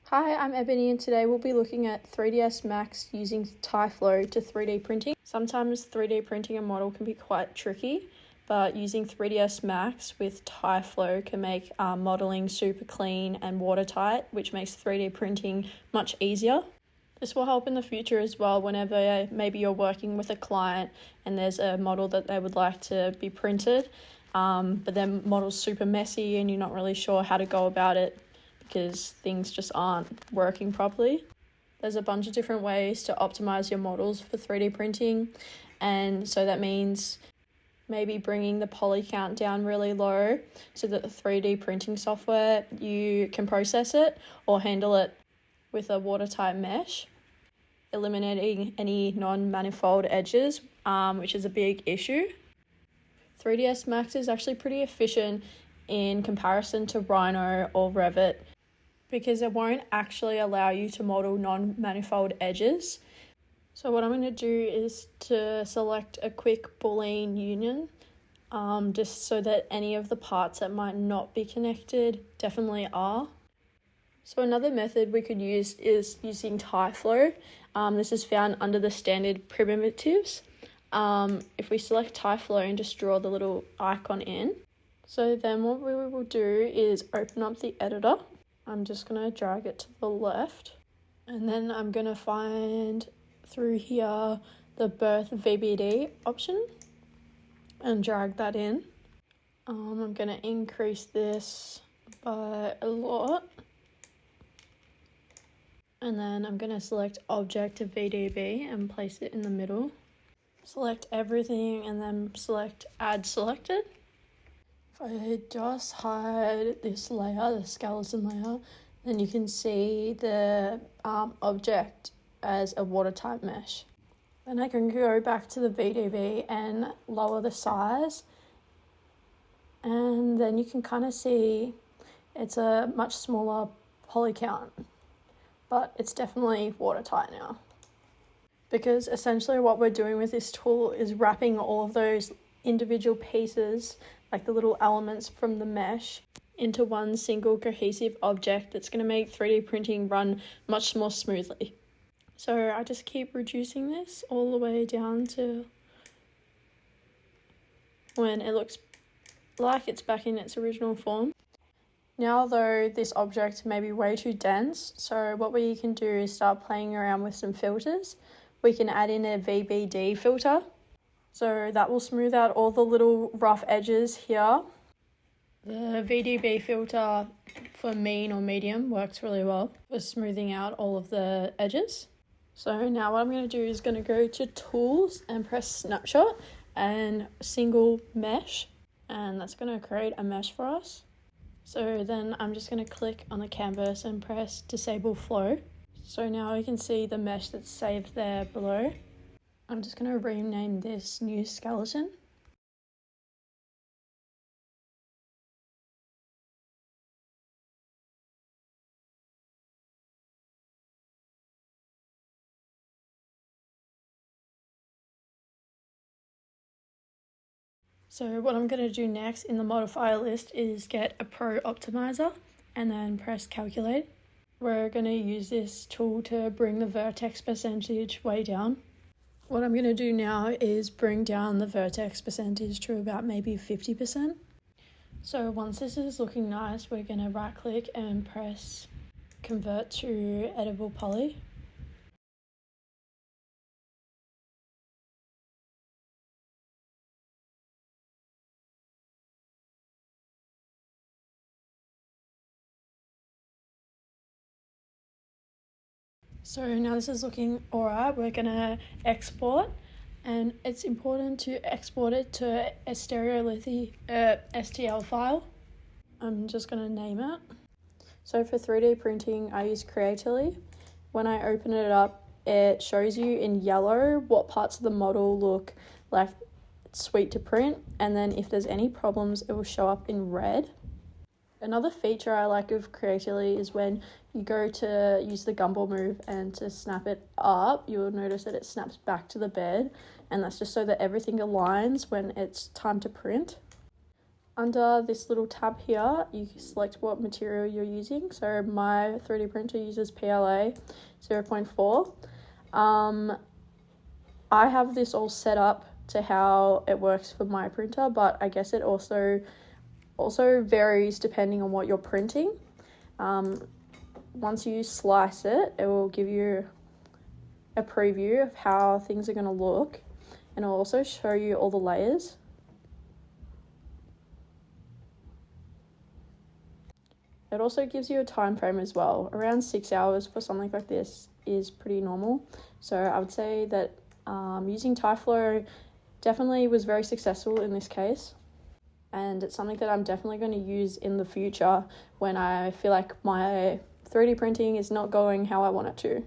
Hi, I'm Ebony and today we'll be looking at 3ds Max using Tyflow to 3D printing. Sometimes 3D printing a model can be quite tricky, but using 3ds Max with Tyflow can make modeling super clean and watertight, which makes 3D printing much easier. This will help in the future as well whenever maybe you're working with a client and there's a model that they would like to be printed, but then model's super messy and you're not really sure how to go about it because things just aren't working properly. There's a bunch of different ways to optimize your models for 3D printing, and so that means maybe bringing the poly count down really low so that the 3D printing software, you can process it or handle it with a watertight mesh, eliminating any non-manifold edges, which is a big issue. 3ds Max is actually pretty efficient in comparison to Rhino or Revit because it won't actually allow you to model non-manifold edges. So what I'm going to do is to select a quick Boolean union, just so that any of the parts that might not be connected definitely are. So another method we could use is using Tyflow. This is found under the standard primitives. If we select Tyflow and just draw the little icon in, so then what we will do is open up the editor. I'm just going to drag it to the left, and then I'm going to find through here the birth VBD option and drag that in. I'm going to increase this by a lot, and then I'm going to select object to VDB and place it in the middle. Select everything and then select add selected. If I just hide this layer, the skeleton layer, then you can see the object as a watertight mesh. Then I can go back to the VDB and lower the size, and then you can kind of see it's a much smaller poly count, but it's definitely watertight now. Because essentially what we're doing with this tool is wrapping all of those individual pieces, like the little elements from the mesh, into one single cohesive object that's going to make 3D printing run much more smoothly. So I just keep reducing this all the way down to when it looks like it's back in its original form. Now though, this object may be way too dense, so what we can do is start playing around with some filters. We can add in a VBD filter, so that will smooth out all the little rough edges here. The VDB filter for mean or medium works really well for smoothing out all of the edges. So now what I'm going to do is going to go to tools and press snapshot and single mesh, and that's going to create a mesh for us. So then I'm just going to click on the canvas and press disable flow. So now you can see the mesh that's saved there below. I'm just going to rename this new skeleton. So what I'm going to do next in the modifier list is get a Pro Optimizer and then press calculate. We're going to use this tool to bring the vertex percentage way down. What I'm going to do now is bring down the vertex percentage to about maybe 50%. So once this is looking nice, we're going to right click and press convert to editable poly. So now this is looking alright. We're going to export, and it's important to export it to a stereolithic STL file. I'm just going to name it. So for 3D printing, I use Creately. When I open it up, it shows you in yellow what parts of the model look like it's sweet to print, and then if there's any problems, it will show up in red. Another feature I like of Creately is when you go to use the gumball move and to snap it up, you'll notice that it snaps back to the bed, and that's just so that everything aligns when it's time to print. Under this little tab here, you can select what material you're using. So my 3D printer uses PLA 0.4. I have this all set up to how it works for my printer, but I guess it also varies depending on what you're printing. Once you slice it, it will give you a preview of how things are going to look, and it'll also show you all the layers. It also gives you a time frame as well. Around 6 hours for something like this is pretty normal. So I would say that using Tyflow definitely was very successful in this case. And it's something that I'm definitely going to use in the future when I feel like my 3D printing is not going how I want it to.